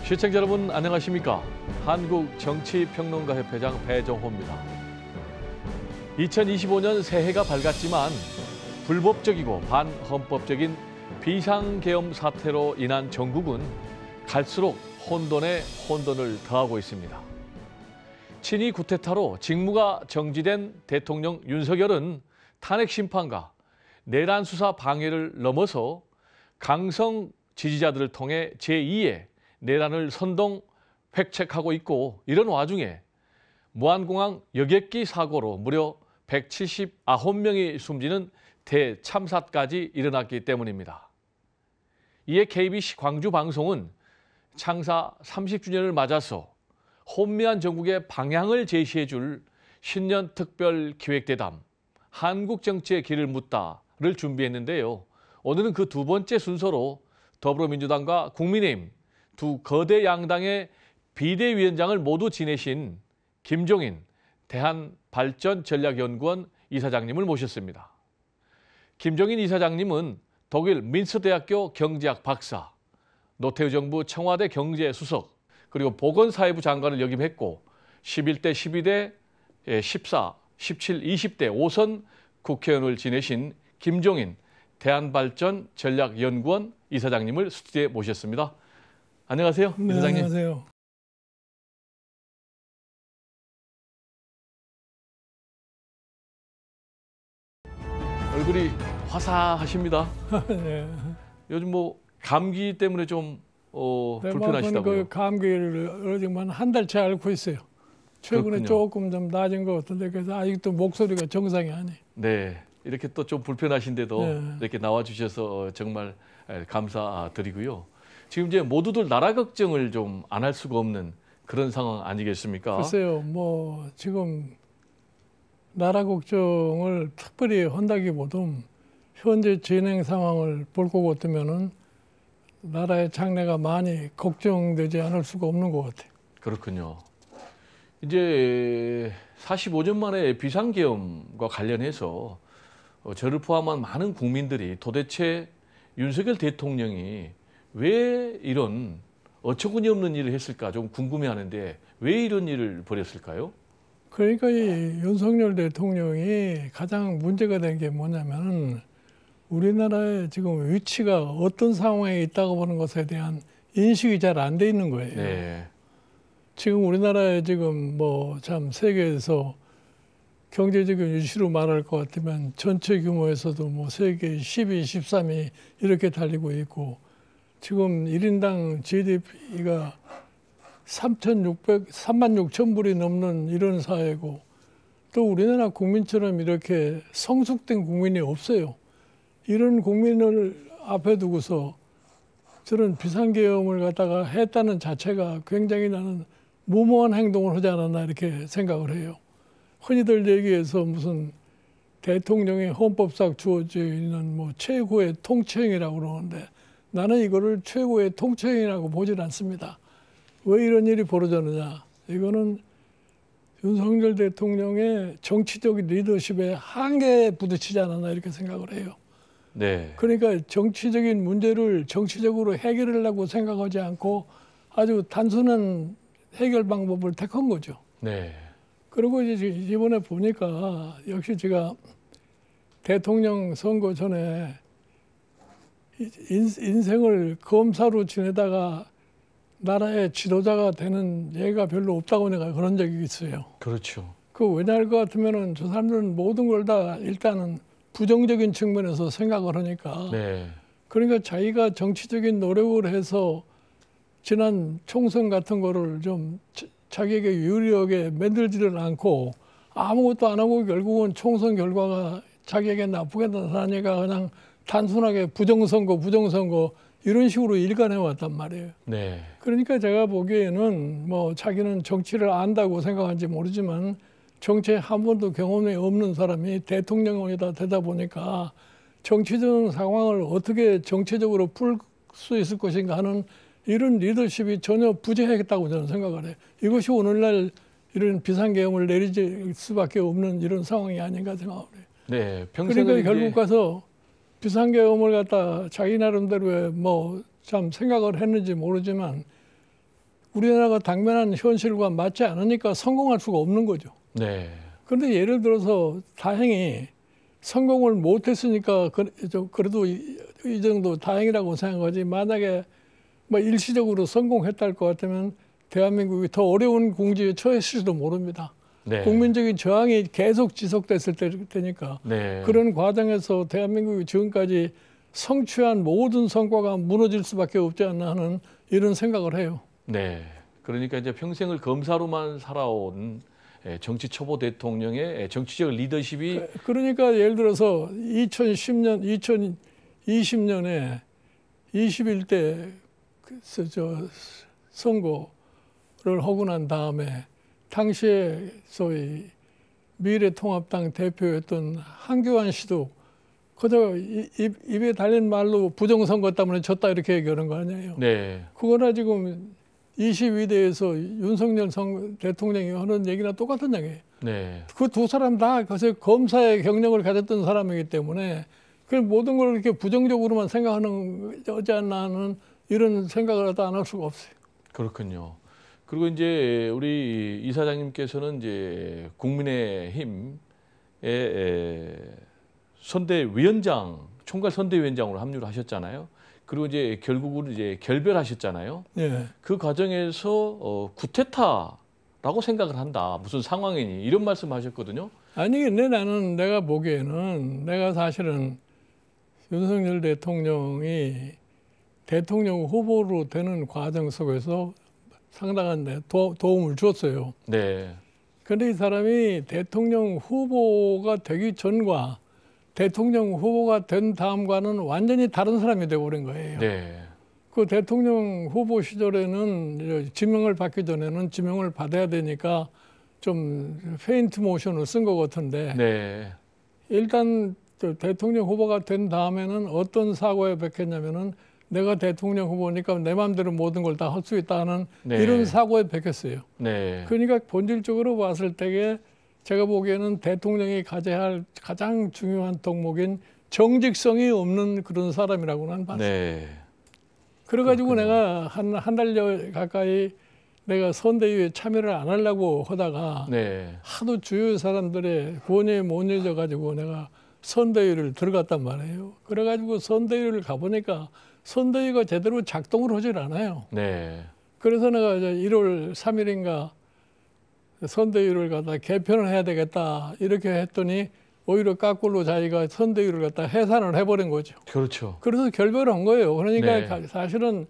시청자 여러분 안녕하십니까? 한국정치평론가협회장 배정호입니다. 2025년 새해가 밝았지만 불법적이고 반헌법적인 비상계엄 사태로 인한 전국은 갈수록 혼돈에 혼돈을 더하고 있습니다. 친이 쿠데타로 직무가 정지된 대통령 윤석열은 탄핵 심판과 내란 수사 방해를 넘어서 강성 지지자들을 통해 제2의 내란을 선동 획책하고 있고, 이런 와중에 무안공항 여객기 사고로 무려 179명이 숨지는 대참사까지 일어났기 때문입니다. 이에 KBC 광주방송은 창사 30주년을 맞아서 혼미한 전국의 방향을 제시해 줄 신년 특별 기획대담 한국 정치의 길을 묻다를 준비했는데요. 오늘은 그 두 번째 순서로 더불어민주당과 국민의힘 두 거대 양당의 비대위원장을 모두 지내신 김종인 대한발전전략연구원 이사장님을 모셨습니다. 김종인 이사장님은 독일 민스대학교 경제학 박사, 노태우 정부 청와대 경제수석, 그리고 보건사회부 장관을 역임했고 11대, 12대, 14, 17, 20대 5선 국회의원을 지내신 김종인 대한발전전략연구원 이사장님을 스튜디오에 모셨습니다. 안녕하세요, 네, 이사장님. 안녕하세요. 얼굴이 화사하십니다. 네. 요즘 뭐 감기 때문에 좀 불편하시다고요? 그 감기를 어제만 한 달째 앓고 있어요. 최근에 그렇군요. 조금 좀 나아진 것 같은데, 그래서 아직도 목소리가 정상이 아니에요. 네, 이렇게 또 좀 불편하신데도 네. 이렇게 나와주셔서 정말 감사드리고요. 지금 이제 모두들 나라 걱정을 좀 안 할 수가 없는 그런 상황 아니겠습니까? 글쎄요, 뭐 지금 나라 걱정을 특별히 한다기보다는 현재 진행 상황을 볼 것 같으면은 나라의 장래가 많이 걱정되지 않을 수가 없는 것 같아요. 그렇군요. 이제 45년 만에 비상계엄과 관련해서 저를 포함한 많은 국민들이 도대체 윤석열 대통령이 왜 이런 어처구니 없는 일을 했을까 좀 궁금해하는데, 왜 이런 일을 벌였을까요? 그러니까 이 윤석열 대통령이 가장 문제가 된 게 뭐냐면, 우리나라의 지금 위치가 어떤 상황에 있다고 보는 것에 대한 인식이 잘 안 돼 있는 거예요. 네. 지금 우리나라에 지금 뭐 참 세계에서 경제적인 이슈로 말할 것 같으면 전체 규모에서도 뭐 세계 12, 13위 이렇게 달리고 있고, 지금 1인당 GDP가 3만 6천 불이 넘는 이런 사회고, 또 우리나라 국민처럼 이렇게 성숙된 국민이 없어요. 이런 국민을 앞에 두고서 저런 비상계엄을 갖다가 했다는 자체가 굉장히 나는 무모한 행동을 하지 않았나 이렇게 생각을 해요. 흔히들 얘기해서 무슨 대통령의 헌법상 주어져 있는 뭐 최고의 통치행위라고 그러는데, 나는 이거를 최고의 통치행위라고 보질 않습니다. 왜 이런 일이 벌어졌느냐? 이거는 윤석열 대통령의 정치적 리더십에 한계에 부딪히지 않았나 이렇게 생각을 해요. 네. 그러니까 정치적인 문제를 정치적으로 해결하려고 생각하지 않고 아주 단순한 해결 방법을 택한 거죠. 네. 그리고 이제 이번에 보니까 역시 제가 대통령 선거 전에 인생을 검사로 지내다가 나라의 지도자가 되는 예가 별로 없다고 내가 그런 적이 있어요. 그렇죠. 그 왜냐할 것 같으면은 저 사람들은 모든 걸 다 일단은 부정적인 측면에서 생각을 하니까. 네. 그러니까 자기가 정치적인 노력을 해서 지난 총선 같은 거를 좀 자기에게 유리하게 만들지를 않고 아무것도 안 하고 결국은 총선 결과가 자기에게 나쁘게 나타나니까 그냥 단순하게 부정선거 이런 식으로 일관해 왔단 말이에요. 네. 그러니까 제가 보기에는 뭐 자기는 정치를 안다고 생각하는지 모르지만 정치에 한 번도 경험이 없는 사람이 대통령이다 되다 보니까 정치적 상황을 어떻게 정치적으로 풀 수 있을 것인가 하는 이런 리더십이 전혀 부재했다고 저는 생각을 해요. 이것이 오늘날 이런 비상계엄을 내릴 수밖에 없는 이런 상황이 아닌가 생각을 해요. 네. 그러니까 결국 가서 비상계엄을 갖다 자기 나름대로 뭐 참 생각을 했는지 모르지만 우리나라가 당면한 현실과 맞지 않으니까 성공할 수가 없는 거죠. 네. 그런데 예를 들어서 다행히 성공을 못했으니까 그래도 이 정도 다행이라고 생각하지, 만약에 뭐 일시적으로 성공했다 할 것 같으면 대한민국이 더 어려운 궁지에 처했을지도 모릅니다. 네. 국민적인 저항이 계속 지속됐을 때니까 네. 그런 과정에서 대한민국이 지금까지 성취한 모든 성과가 무너질 수밖에 없지 않나 하는 이런 생각을 해요. 네. 그러니까 이제 평생을 검사로만 살아온 정치 초보 대통령의 정치적 리더십이 그러니까 예를 들어서 2010년, 2020년에 21대 선거를 하고 난 다음에 당시에 소위 미래통합당 대표였던 한교안 씨도 그저 입에 달린 말로 부정선거 때문에 졌다 이렇게 얘기하는 거 아니에요. 네. 그거나 지금 22대에서 윤석열 대통령이 하는 얘기나 똑같은 얘기예요. 네. 그 두 사람 다 검사의 경력을 가졌던 사람이기 때문에 그 모든 걸 이렇게 부정적으로만 생각하는 거지 않나 하는 이런 생각을 하다 안 할 수가 없어요. 그렇군요. 그리고 이제 우리 이사장님께서는 이제 국민의힘의 선대위원장, 총괄 선대위원장으로 합류를 하셨잖아요. 그리고 이제 결국은 이제 결별하셨잖아요. 예. 그 과정에서 구테타라고 생각을 한다. 무슨 상황이니 이런 말씀하셨거든요. 아니 근데 나는 내가 보기에는 내가 사실은 윤석열 대통령이 대통령 후보로 되는 과정 속에서 상당한 도움을 줬어요. 네. 그런데 이 사람이 대통령 후보가 되기 전과 대통령 후보가 된 다음과는 완전히 다른 사람이 되어버린 거예요. 네. 그 대통령 후보 시절에는 지명을 받기 전에는 지명을 받아야 되니까 좀 페인트 모션을 쓴 것 같은데 네. 일단 대통령 후보가 된 다음에는 어떤 사고에 백했냐면은 내가 대통령 후보니까 내 마음대로 모든 걸 다 할 수 있다는 네. 이런 사고에 백했어요. 네. 그러니까 본질적으로 봤을 때에 제가 보기에는 대통령이 가져야 할 가장 중요한 덕목인 정직성이 없는 그런 사람이라고 난 봤어요. 네. 그래가지고 그렇군요. 내가 한 달여 가까이 내가 선대위에 참여를 안 하려고 하다가 네. 하도 주요 사람들의 권유에 못 잊어가지고 내가 선대위를 들어갔단 말이에요. 그래가지고 선대위를 가보니까 선대위가 제대로 작동을 하질 않아요. 네. 그래서 내가 이제 1월 3일인가 선대위를 갖다 개편을 해야 되겠다 이렇게 했더니 오히려 까꿀로 자기가 선대위를 갖다 해산을 해버린 거죠. 그렇죠. 그래서 결별을 한 거예요. 그러니까 네. 사실은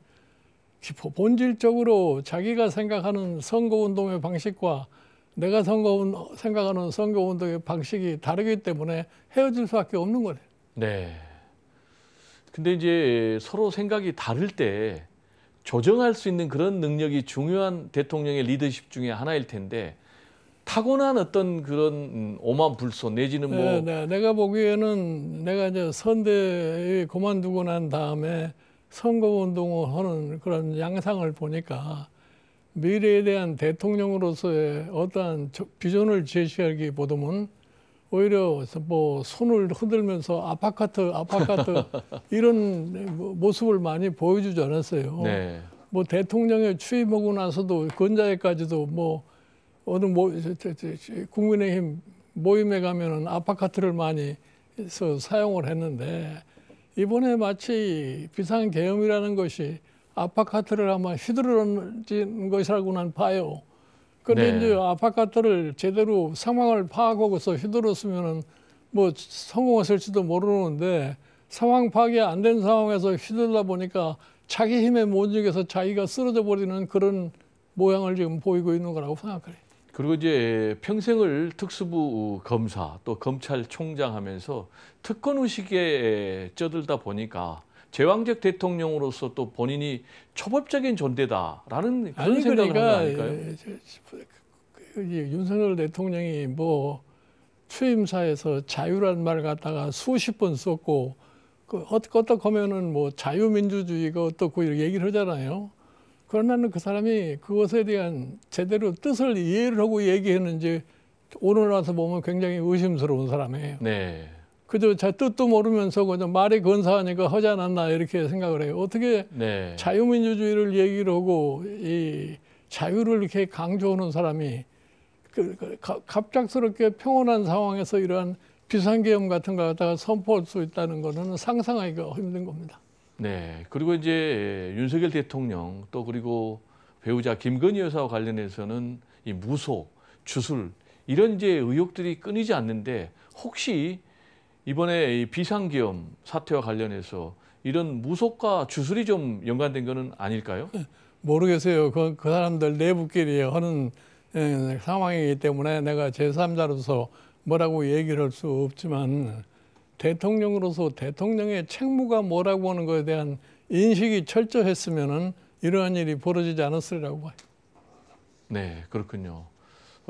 본질적으로 자기가 생각하는 선거운동의 방식과 내가 생각하는 선거운동의 방식이 다르기 때문에 헤어질 수밖에 없는 거예요. 네. 근데 이제 서로 생각이 다를 때 조정할 수 있는 그런 능력이 중요한 대통령의 리더십 중에 하나일 텐데 타고난 어떤 그런 오만불손 내지는 뭐 내가 보기에는 내가 이제 선대위 그만두고 난 다음에 선거운동을 하는 그런 양상을 보니까 미래에 대한 대통령으로서의 어떠한 비전을 제시하기보다는 오히려 뭐 손을 흔들면서 아파트 이런 모습을 많이 보여주지 않았어요. 네. 뭐 대통령에 취임하고 나서도 근자에까지도 뭐 어느 국민의힘 모임에 가면은 아파트를 많이 사용을 했는데 이번에 마치 비상계엄이라는 것이 아파트를 아마 휘두르는 것이라고 난 봐요. 그런데 네. 이제 아파트를 제대로 상황을 파악하고서 휘둘렀으면은 뭐 성공했을지도 모르는데 상황 파악이 안 된 상황에서 휘둘러 보니까 자기 힘에 못 이겨서 자기가 쓰러져 버리는 그런 모양을 지금 보이고 있는 거라고 생각해요. 그리고 이제 평생을 특수부 검사 또 검찰총장 하면서 특권 의식에 쩌들다 보니까 제왕적 대통령으로서 또 본인이 초법적인 존재다라는 그런 아니 생각을 그러니까 한 거 아닐까요? 윤석열 대통령이 뭐 취임사에서 자유란 말 갖다가 수십 번 썼고 어떻게 하면은 뭐 자유민주주의가 어떻고 이렇게 얘기를 하잖아요. 그러나 그 사람이 그것에 대한 제대로 뜻을 이해를 하고 얘기했는지 오늘 와서 보면 굉장히 의심스러운 사람이에요. 네. 그저 제 뜻도 모르면서 그저 말이 근사하니까 하지 않았나 이렇게 생각을 해요. 어떻게 네. 자유민주주의를 얘기를 하고 이 자유를 이렇게 강조하는 사람이 갑작스럽게 평온한 상황에서 이러한 비상계엄 같은 걸 갖다가 선포할 수 있다는 거는 상상하기가 힘든 겁니다. 네. 그리고 이제 윤석열 대통령 또 그리고 배우자 김건희 여사와 관련해서는 이 무속, 주술 이런 이제 의혹들이 끊이지 않는데 혹시 이번에 이 비상계엄 사태와 관련해서 이런 무속과 주술이 좀 연관된 거는 아닐까요? 모르겠어요. 그 사람들 내부끼리 하는 상황이기 때문에 내가 제3자로서 뭐라고 얘기를 할 수 없지만 대통령으로서 대통령의 책무가 뭐라고 하는 것에 대한 인식이 철저했으면은 이러한 일이 벌어지지 않았으리라고 봐요. 네, 그렇군요.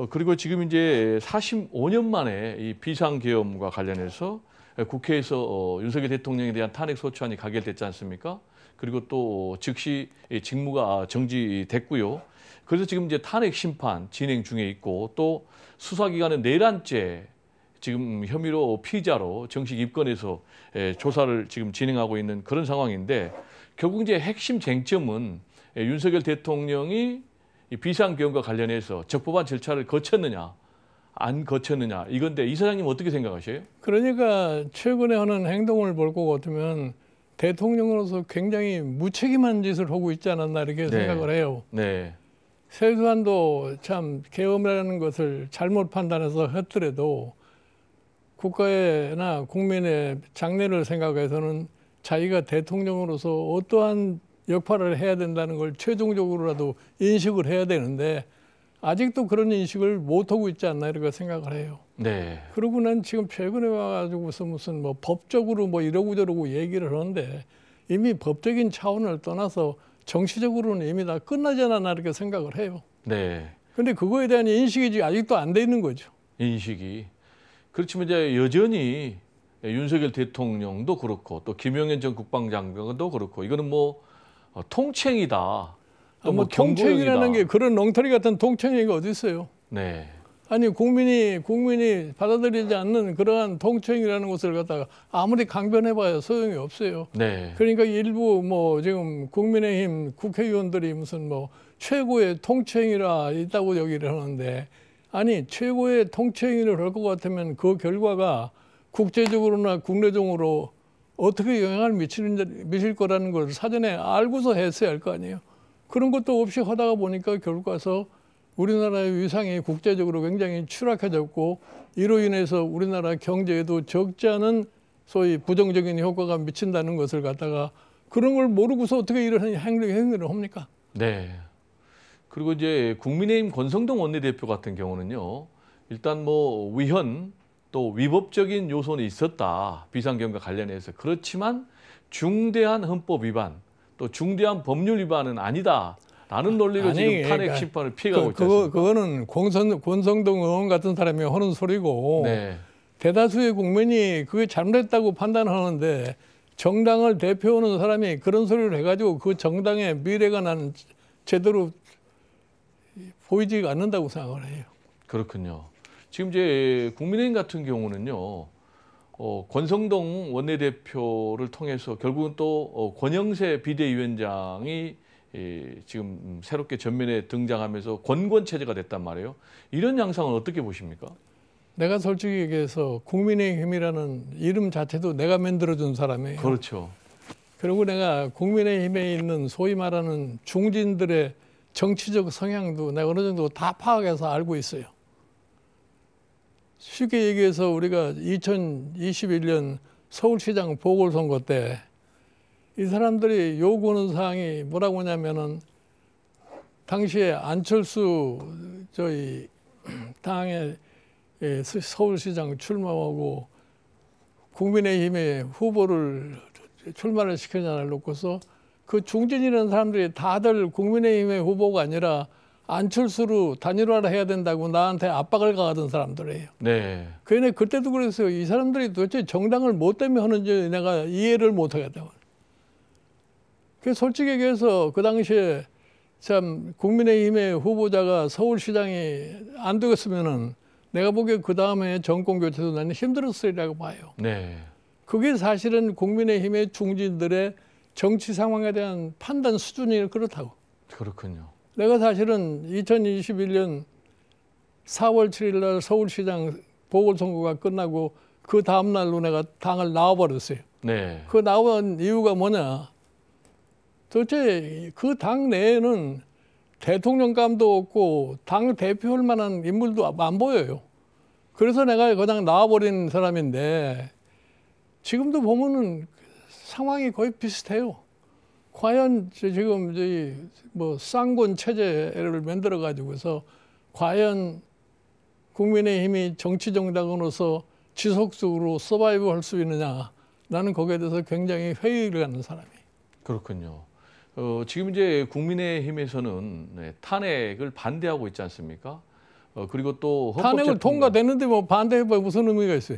그리고 지금 이제 45년 만에 이 비상계엄과 관련해서 국회에서 윤석열 대통령에 대한 탄핵 소추안이 가결됐지 않습니까? 그리고 또 즉시 직무가 정지됐고요. 그래서 지금 이제 탄핵 심판 진행 중에 있고 또 수사기관은 내란죄 지금 혐의로 피의자로 정식 입건해서 조사를 지금 진행하고 있는 그런 상황인데 결국 이제 핵심 쟁점은 윤석열 대통령이 이 비상계엄과 관련해서 적법한 절차를 거쳤느냐 안 거쳤느냐 이건데 이 사장님 어떻게 생각하세요? 그러니까 최근에 하는 행동을 볼 것 같으면 대통령으로서 굉장히 무책임한 짓을 하고 있지 않았나 이렇게 생각을 해요. 네. 세수한도 참 계엄이라는 것을 잘못 판단해서 했더라도 국가나 국민의 장래를 생각해서는 자기가 대통령으로서 어떠한 역할을 해야 된다는 걸 최종적으로라도 인식을 해야 되는데 아직도 그런 인식을 못하고 있지 않나 이렇게 생각을 해요. 네. 그리고 난 지금 최근에 와가지고서 무슨 뭐 법적으로 뭐 이러고 저러고 얘기를 하는데 이미 법적인 차원을 떠나서 정치적으로는 이미 다 끝나지 않았나 이렇게 생각을 해요. 네. 근데 그거에 대한 인식이 아직도 안 돼 있는 거죠. 인식이. 그렇지만 이제 여전히 윤석열 대통령도 그렇고 또 김용현 전 국방장관도 그렇고 이거는 뭐 통칭이다. 또 뭐 통칭이라는 게 그런 엉터리 같은 통칭이 어디 있어요? 네. 아니 국민이 받아들이지 않는 그러한 통칭이라는 것을 갖다가 아무리 강변해봐야 소용이 없어요. 네. 그러니까 일부 뭐 지금 국민의힘 국회의원들이 무슨 뭐 최고의 통칭이라 있다고 얘기를 하는데 아니 최고의 통칭을 할 것 같으면 그 결과가 국제적으로나 국내적으로 어떻게 영향을 미칠 거라는 걸 사전에 알고서 했어야 할 거 아니에요. 그런 것도 없이 하다가 보니까 결국 가서 우리나라의 위상이 국제적으로 굉장히 추락해졌고 이로 인해서 우리나라 경제에도 적지 않은 소위 부정적인 효과가 미친다는 것을 갖다가 그런 걸 모르고서 어떻게 이런 행위를 합니까? 네. 그리고 이제 국민의힘 권성동 원내대표 같은 경우는요. 일단 뭐 위헌 또 위법적인 요소는 있었다. 비상계엄과 관련해서. 그렇지만 중대한 헌법 위반 또 중대한 법률 위반은 아니다. 라는 논리로 아니, 지금 탄핵 그러니까 심판을 피해가고 있지 않습니까? 그거는 권성동 의원 같은 사람이 하는 소리고 네. 대다수의 국민이 그게 잘못했다고 판단하는데 정당을 대표하는 사람이 그런 소리를 해가지고 그 정당의 미래가 나는 제대로 보이지가 않는다고 생각을 해요. 그렇군요. 지금 이제 국민의힘 같은 경우는요. 권성동 원내대표를 통해서 결국은 또 권영세 비대위원장이 지금 새롭게 전면에 등장하면서 권권 체제가 됐단 말이에요. 이런 양상은 어떻게 보십니까? 내가 솔직히 얘기해서 국민의힘이라는 이름 자체도 내가 만들어준 사람이에요. 그렇죠. 그리고 내가 국민의힘에 있는 소위 말하는 중진들의 정치적 성향도 내가 어느 정도 다 파악해서 알고 있어요. 쉽게 얘기해서 우리가 2021년 서울시장 보궐선거 때 이 사람들이 요구하는 사항이 뭐라고 하냐면은 당시에 안철수 저희 당의 서울시장 출마하고 국민의힘의 후보를 출마를 시켜냐를 놓고서 그 중진이라는 사람들이 다들 국민의힘의 후보가 아니라 안철수로 단일화를 해야 된다고 나한테 압박을 가하던 사람들이에요. 네. 그때도 그랬어요. 이 사람들이 도대체 정당을 뭐 때문에 하는지 내가 이해를 못 하겠다고. 솔직히 얘기해서 그 당시에 참 국민의힘의 후보자가 서울시장이 안 되겠으면은 내가 보기에 그 다음에 정권 교체도 나는 힘들었으리라고 봐요. 네. 그게 사실은 국민의힘의 중진들의 정치 상황에 대한 판단 수준이 그렇다고. 그렇군요. 내가 사실은 2021년 4월 7일 날 서울시장 보궐선거가 끝나고 그 다음 날로 내가 당을 나와버렸어요. 네. 그 나온 이유가 뭐냐? 도대체 그 당 내에는 대통령감도 없고 당 대표할 만한 인물도 안 보여요. 그래서 내가 그냥 나와버린 사람인데 지금도 보면은 상황이 거의 비슷해요. 과연 지금 저희 뭐 쌍권 체제를 만들어 가지고서 과연 국민의힘이 정치 정당으로서 지속적으로 서바이브 할 수 있느냐? 나는 거기에 대해서 굉장히 회의를 하는 사람이에요. 그렇군요. 지금 이제 국민의힘에서는 네, 탄핵을 반대하고 있지 않습니까? 그리고 또 탄핵을 통과됐는데 뭐 반대해봐 무슨 의미가 있어요?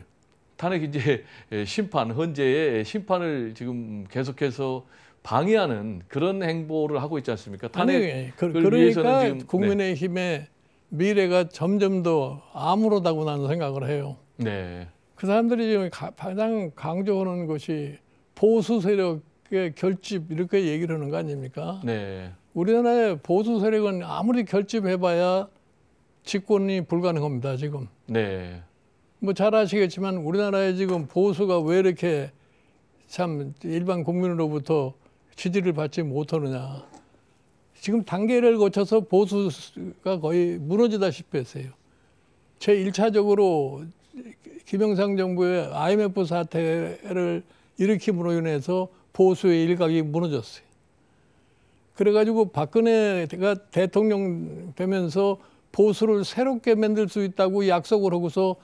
탄핵 이제 심판, 헌재의 심판을 지금 계속해서 방해하는 그런 행보를 하고 있지 않습니까? 탄핵을 그러니까 위해서는 지금 국민의힘의 미래가 점점 더 암울하다고 나는 생각을 해요. 네. 그 사람들이 지금 가장 강조하는 것이 보수 세력의 결집 이렇게 얘기를 하는 거 아닙니까? 네. 우리나라의 보수 세력은 아무리 결집해봐야 집권이 불가능합니다. 지금. 네. 뭐 잘 아시겠지만 우리나라에 지금 보수가 왜 이렇게 참 일반 국민으로부터 지지를 받지 못하느냐. 지금 단계를 거쳐서 보수가 거의 무너지다시피 했어요. 제1차적으로 김영삼 정부의 IMF 사태를 일으킴으로 인해서 보수의 일각이 무너졌어요. 그래가지고 박근혜가 대통령 되면서 보수를 새롭게 만들 수 있다고 약속을 하고서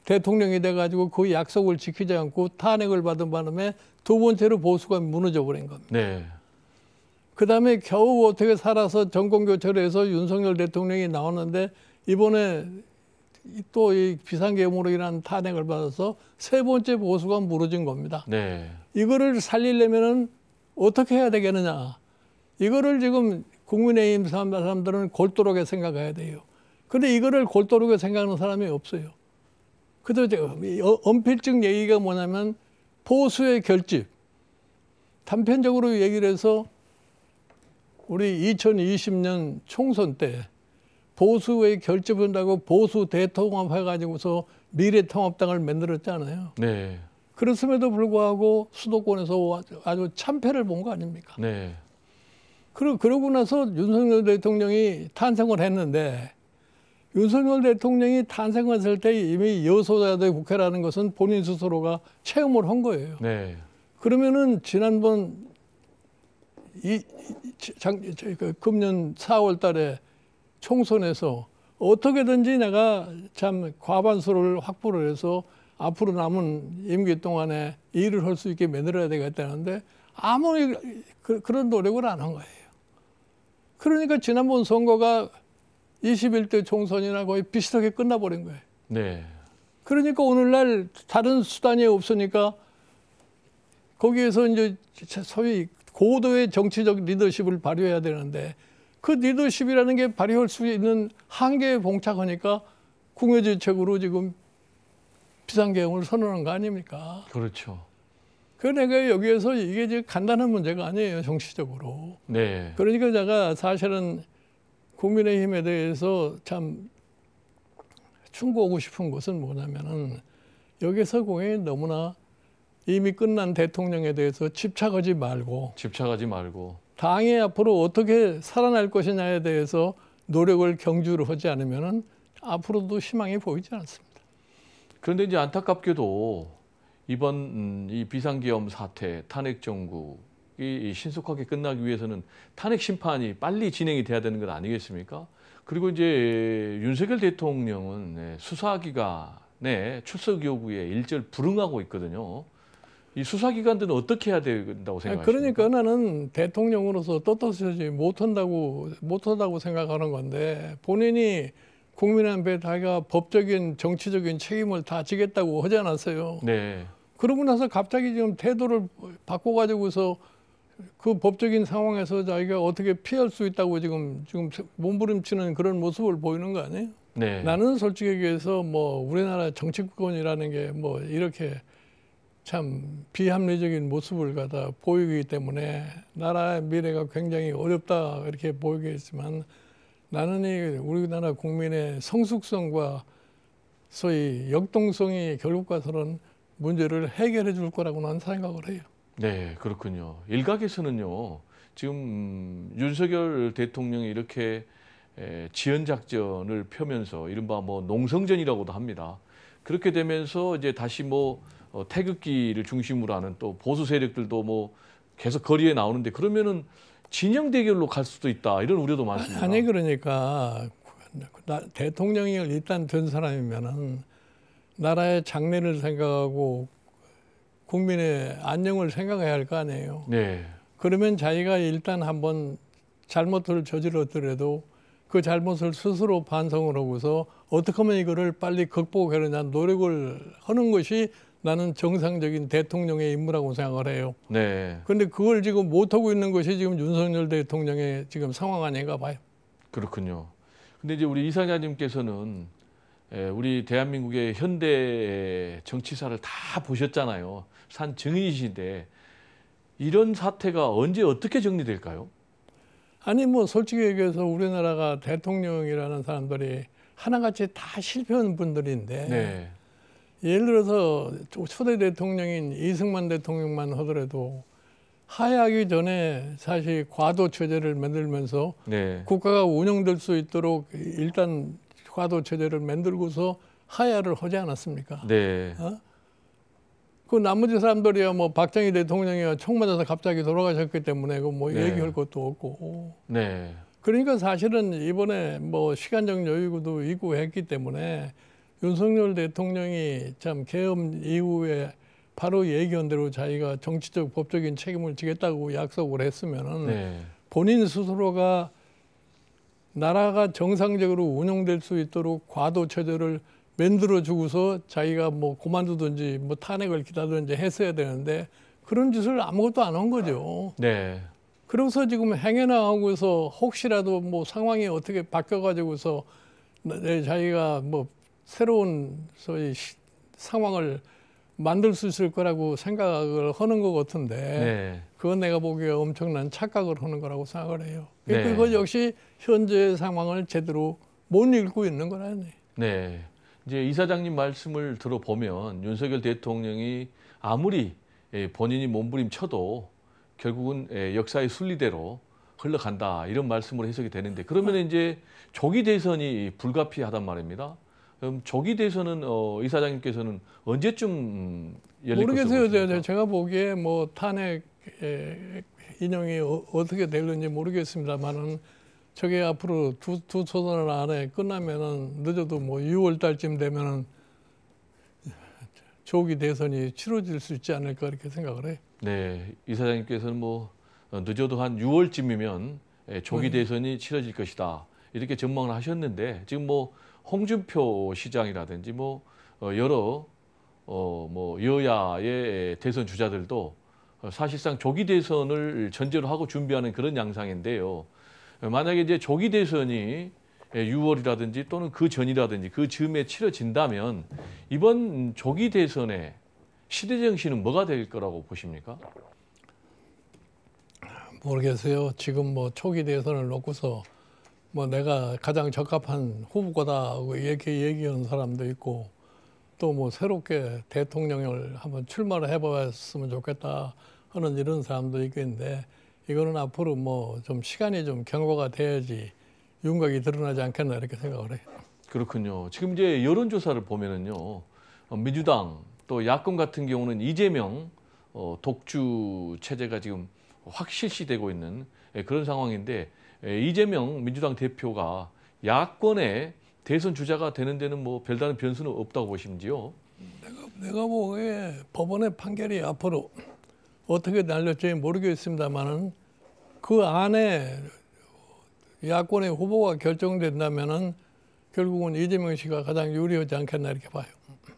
대통령이 돼가지고 그 약속을 지키지 않고 탄핵을 받은 바람에 두 번째로 보수가 무너져 버린 겁니다. 네. 그 다음에 겨우 어떻게 살아서 정권교체를 해서 윤석열 대통령이 나왔는데 이번에 또 이 비상계엄으로 인한 탄핵을 받아서 세 번째 보수가 무너진 겁니다. 네. 이거를 살리려면은 어떻게 해야 되겠느냐. 이거를 지금 국민의힘 사람들은 골똘하게 생각해야 돼요. 근데 이거를 골똘하게 생각하는 사람이 없어요. 그래도 언필적 얘기가 뭐냐면 보수의 결집. 단편적으로 얘기를 해서 우리 2020년 총선 때 보수의 결집한다고 보수 대통합 해가지고서 미래통합당을 만들었잖아요. 네. 그렇음에도 불구하고 수도권에서 아주 참패를 본 거 아닙니까? 네. 그러고 나서 윤석열 대통령이 탄생을 했는데 윤석열 대통령이 탄생했을 때 이미 여소야대 국회라는 것은 본인 스스로가 체험을 한 거예요. 네. 그러면은 지난번 금년 4월 달에 총선에서 어떻게든지 내가 참 과반수를 확보를 해서 앞으로 남은 임기 동안에 일을 할 수 있게 만들어야 되겠다는데 아무리 그런 노력을 안 한 거예요. 그러니까 지난번 선거가 21대 총선이나 거의 비슷하게 끝나버린 거예요. 네. 그러니까 오늘날 다른 수단이 없으니까 거기에서 이제 소위 고도의 정치적 리더십을 발휘해야 되는데 그 리더십이라는 게 발휘할 수 있는 한계에 봉착하니까 궁여지책으로 지금 비상계엄을 선언한 거 아닙니까? 그렇죠. 그러니까 여기에서 이게 이제 간단한 문제가 아니에요, 정치적으로. 네. 그러니까 제가 사실은 국민의힘에 대해서 참 충고하고 싶은 것은 뭐냐면은 여기서 공연이 너무나 이미 끝난 대통령에 대해서 집착하지 말고 당이 앞으로 어떻게 살아날 것이냐에 대해서 노력을 경주를 하지 않으면은 앞으로도 희망이 보이지 않습니다. 그런데 이제 안타깝게도 이번 이 비상계엄 사태, 탄핵 정국이 신속하게 끝나기 위해서는 탄핵 심판이 빨리 진행이 돼야 되는 것 아니겠습니까? 그리고 이제 윤석열 대통령은 수사기관의 출석 요구에 일절 불응하고 있거든요. 이 수사기관들은 어떻게 해야 된다고 생각하십니까? 그러니까 나는 대통령으로서 떳떳하지 못한다고 생각하는 건데 본인이 국민한테 자기가 법적인 정치적인 책임을 다 지겠다고 하지 않았어요. 네. 그러고 나서 갑자기 지금 태도를 바꿔가지고서 그 법적인 상황에서 자기가 어떻게 피할 수 있다고 지금 몸부림치는 그런 모습을 보이는 거 아니에요? 네. 나는 솔직히 얘기해서 뭐 우리나라 정치권이라는 게 뭐 이렇게 참 비합리적인 모습을 갖다 보이기 때문에 나라의 미래가 굉장히 어렵다 이렇게 보이겠지만 나는 이 우리나라 국민의 성숙성과 소위 역동성이 결국 가서는 문제를 해결해 줄 거라고 나는 생각을 해요. 네, 그렇군요. 일각에서는요, 지금 윤석열 대통령이 이렇게 지연 작전을 펴면서 이른바 뭐 농성전이라고도 합니다. 그렇게 되면서 이제 다시 뭐 태극기를 중심으로 하는 또 보수 세력들도 뭐 계속 거리에 나오는데 그러면은 진영 대결로 갈 수도 있다 이런 우려도 많습니다. 아니 그러니까 대통령이 일단 된 사람이면은 나라의 장래를 생각하고 국민의 안녕을 생각해야 할 거 아니에요. 네, 그러면 자기가 일단 한번 잘못을 저질렀더라도 그 잘못을 스스로 반성을 하고서 어떻게 하면 이거를 빨리 극복하려냐 노력을 하는 것이 나는 정상적인 대통령의 임무라고 생각을 해요. 네, 그런데 그걸 지금 못하고 있는 것이 지금 윤석열 대통령의 지금 상황 아닌가 봐요. 그렇군요. 근데 이제 우리 이사장님께서는 우리 대한민국의 현대 정치사를 다 보셨잖아요. 산 증인이신데 이런 사태가 언제 어떻게 정리될까요? 아니 뭐 솔직히 얘기해서 우리나라가 대통령이라는 사람들이 하나같이 다 실패한 분들인데 네, 예를 들어서 초대 대통령인 이승만 대통령만 하더라도 하야하기 전에 사실 과도 체제를 만들면서 네, 국가가 운영될 수 있도록 일단 과도 체제를 만들고서 하야를 하지 않았습니까? 네, 그 나머지 사람들이야 뭐 박정희 대통령이야 총 맞아서 갑자기 돌아가셨기 때문에 그 뭐 네. 얘기할 것도 없고. 네, 그러니까 사실은 이번에 뭐 시간적 여유도 있고 했기 때문에 윤석열 대통령이 참 계엄 이후에 바로 얘기한 대로 자기가 정치적 법적인 책임을 지겠다고 약속을 했으면은 네, 본인 스스로가 나라가 정상적으로 운영될 수 있도록 과도 체제를 만들어 주고서 자기가 뭐 그만두든지 뭐 탄핵을 기다든지 했어야 되는데 그런 짓을 아무것도 안 한 거죠. 네, 그래서 지금 행여나하고서 혹시라도 뭐 상황이 어떻게 바뀌어가지고서 자기가 뭐 새로운 소위 상황을 만들 수 있을 거라고 생각을 하는 것 같은데 네, 그건 내가 보기에 엄청난 착각을 하는 거라고 생각을 해요. 네. 그것 역시 현재의 상황을 제대로 못 읽고 있는 거라네. 네. 이제 이사장님 말씀을 들어보면 윤석열 대통령이 아무리 본인이 몸부림쳐도 결국은 역사의 순리대로 흘러간다 이런 말씀으로 해석이 되는데 그러면 이제 조기 대선이 불가피하단 말입니다. 그럼 조기 대선은 이사장님께서는 언제쯤 열릴 것으로 모르겠어요. 보십니까? 제가 보기에 뭐 탄핵 인용이 어떻게 될는지 모르겠습니다만은 저게 앞으로 두 초선 안에 끝나면은 늦어도 뭐 6월 달쯤 되면은 조기 대선이 치러질 수 있지 않을까 이렇게 생각을 해요. 네, 이사장님께서는 뭐 늦어도 한 6월쯤이면 조기 대선이 치러질 것이다 이렇게 전망을 하셨는데 지금 뭐 홍준표 시장이라든지 뭐 여러 뭐 여야의 대선 주자들도 사실상 조기 대선을 전제로 하고 준비하는 그런 양상인데요. 만약에 이제 조기 대선이 6월이라든지 또는 그 전이라든지 그 즈음에 치러진다면 이번 조기 대선의 시대 정신은 뭐가 될 거라고 보십니까? 모르겠어요. 지금 뭐 초기 대선을 놓고서 뭐 내가 가장 적합한 후보다 이렇게 얘기하는 사람도 있고 또 뭐 새롭게 대통령을 한번 출마를 해봤으면 좋겠다 하는 이런 사람도 있겠는데 이거는 앞으로 뭐 좀 시간이 좀 경과가 돼야지 윤곽이 드러나지 않겠나 이렇게 생각을 해요. 그렇군요. 지금 이제 여론조사를 보면은요, 민주당 또 야권 같은 경우는 이재명 독주 체제가 지금 확 실시되고 있는 그런 상황인데 이재명 민주당 대표가 야권의 대선 주자가 되는 데는 뭐 별다른 변수는 없다고 보시는지요? 내가 보기에 법원의 판결이 앞으로 어떻게 날릴지 모르겠습니다만은 그 안에 야권의 후보가 결정된다면은 결국은 이재명 씨가 가장 유리하지 않겠나 이렇게 봐요.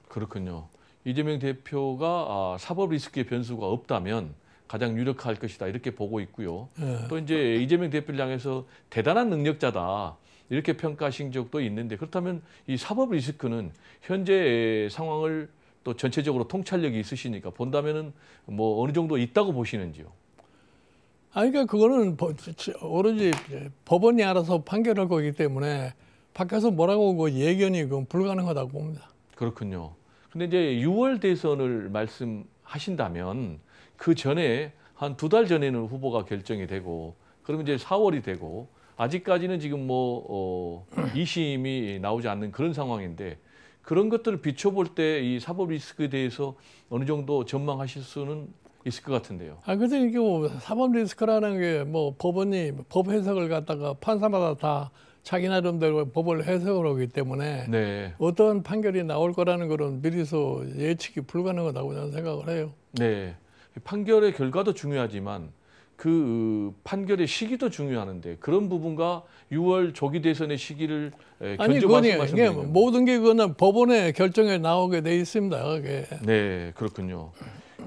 그렇군요. 이재명 대표가 사법 리스크의 변수가 없다면 가장 유력할 것이다 이렇게 보고 있고요. 예. 또 이제 이재명 대표를 향해서 대단한 능력자다 이렇게 평가하신 적도 있는데 그렇다면 이 사법 리스크는 현재 상황을 또 전체적으로 통찰력이 있으시니까 본다면은 뭐 어느 정도 있다고 보시는지요? 아니, 그러니까 그거는 오로지 법원이 알아서 판결할 거기 때문에 밖에서 뭐라고 그 예견이 그건 불가능하다고 봅니다. 그렇군요. 근데 이제 6월 대선을 말씀하신다면 그 전에 한 2달 전에는 후보가 결정이 되고 그러면 이제 4월이 되고 아직까지는 지금 뭐 2심이 나오지 않는 그런 상황인데 그런 것들을 비춰볼 때 이 사법 리스크에 대해서 어느 정도 전망하실 수는 있을 것 같은데요. 아, 근데 이게 뭐 사법 리스크라는 게 뭐 법원이 법 해석을 갖다가 판사마다 다 자기 나름대로 법을 해석을 하기 때문에 네, 어떤 판결이 나올 거라는 거는 미리서 예측이 불가능하다고 저는 생각을 해요. 네. 판결의 결과도 중요하지만 그 판결의 시기도 중요하는데 그런 부분과 6월 조기 대선의 시기를 아니, 견줘봐서 이게 말씀드리는 겁니다. 모든 게 그거는 법원의 결정에 나오게 돼 있습니다. 그게. 네, 그렇군요.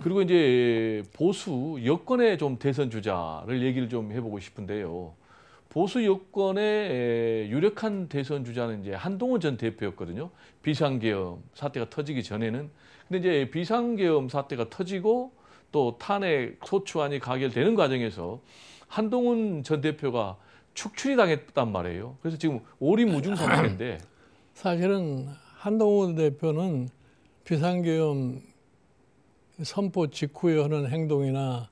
그리고 이제 보수 여권의 좀 대선 주자를 얘기를 좀 해보고 싶은데요. 보수 여권의 유력한 대선 주자는 이제 한동훈 전 대표였거든요. 비상계엄 사태가 터지기 전에는. 근데 이제 비상계엄 사태가 터지고 또 탄핵 소추안이 가결되는 과정에서 한동훈 전 대표가 축출이 당했단 말이에요. 그래서 지금 오리무중 상태인데, 사실은 한동훈 대표는 비상계엄 선포 직후에 하는 행동이나